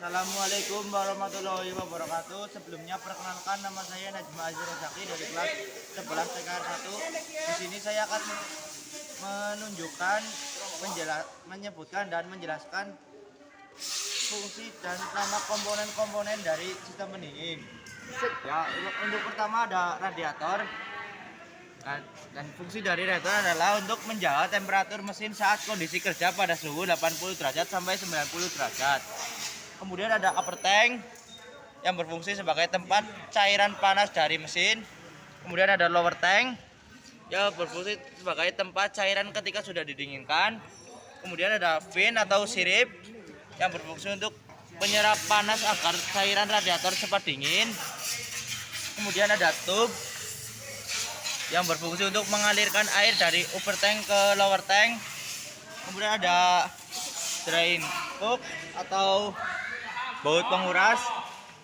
Assalamualaikum warahmatullahi wabarakatuh. Sebelumnya perkenalkan, nama saya Najma Azhar Zaki dari kelas 11 TKR 1. Di sini saya akan menunjukkan, menyebutkan dan menjelaskan fungsi dan nama komponen-komponen dari sistem pendingin. Ya, untuk pertama ada radiator. Dan fungsi dari radiator adalah untuk menjaga temperatur mesin saat kondisi kerja pada suhu 80 derajat sampai 90 derajat. Kemudian ada upper tank yang berfungsi sebagai tempat cairan panas dari mesin. Kemudian ada lower tank yang berfungsi sebagai tempat cairan ketika sudah didinginkan. Kemudian ada fin atau sirip yang berfungsi untuk menyerap panas agar cairan radiator cepat dingin. Kemudian ada tube yang berfungsi untuk mengalirkan air dari upper tank ke lower tank. Kemudian ada drain hook atau baut penguras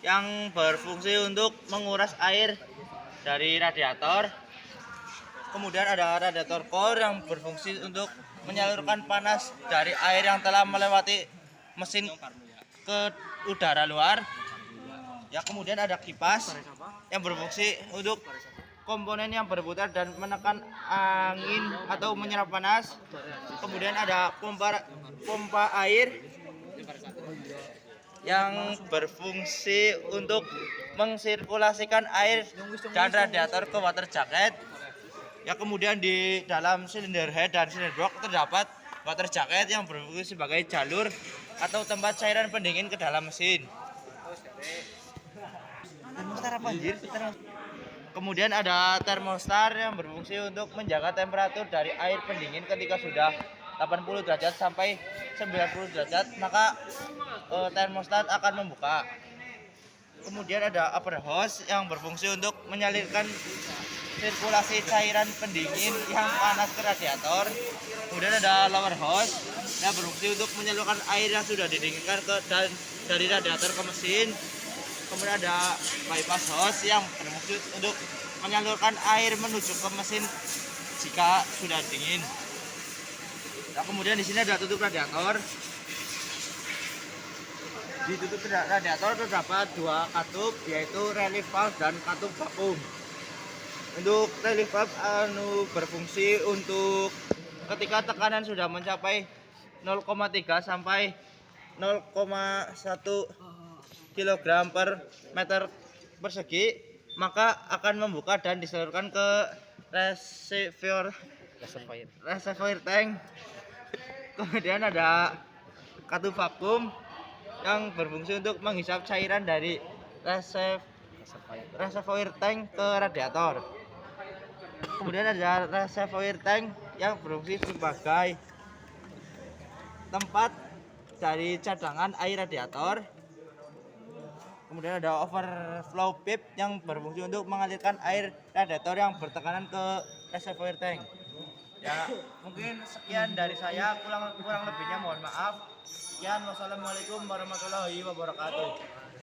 yang berfungsi untuk menguras air dari radiator. Kemudian ada radiator core yang berfungsi untuk menyalurkan panas dari air yang telah melewati mesin ke udara luar. Ya, kemudian ada kipas yang berfungsi untuk komponen yang berputar dan menekan angin atau menyerap panas. Kemudian ada pompa air yang berfungsi untuk mensirkulasikan air dan radiator ke water jacket. Ya, kemudian di dalam silinder head dan silinder block terdapat water jacket yang berfungsi sebagai jalur atau tempat cairan pendingin ke dalam mesin. Termostat apa anjir? Kemudian ada termostat yang berfungsi untuk menjaga temperatur dari air pendingin ketika sudah 80 derajat sampai 90 derajat, maka termostat akan membuka. Kemudian ada upper hose yang berfungsi untuk menyalurkan sirkulasi cairan pendingin yang panas ke radiator. Kemudian ada lower hose yang berfungsi untuk menyalurkan air yang sudah didinginkan dari radiator ke mesin. Kemudian ada bypass hose yang berfungsi untuk menyalurkan air menuju ke mesin jika sudah dingin. Nah, kemudian di sini ada tutup radiator. Di tutup radiator terdapat dua katup, yaitu relief valve dan katup vakum. Untuk relief valve berfungsi untuk ketika tekanan sudah mencapai 0,3 sampai 0,1 kg per meter persegi, maka akan membuka dan disalurkan ke reservoir tank. Kemudian ada katup vakum yang berfungsi untuk menghisap cairan dari reservoir tank ke radiator. Kemudian ada reservoir tank yang berfungsi sebagai tempat dari cadangan air radiator. Kemudian ada overflow pipe yang berfungsi untuk mengalirkan air radiator yang bertekanan ke reservoir tank. Ya, mungkin sekian dari saya, kurang lebihnya mohon maaf. Sekian, wassalamualaikum warahmatullahi wabarakatuh.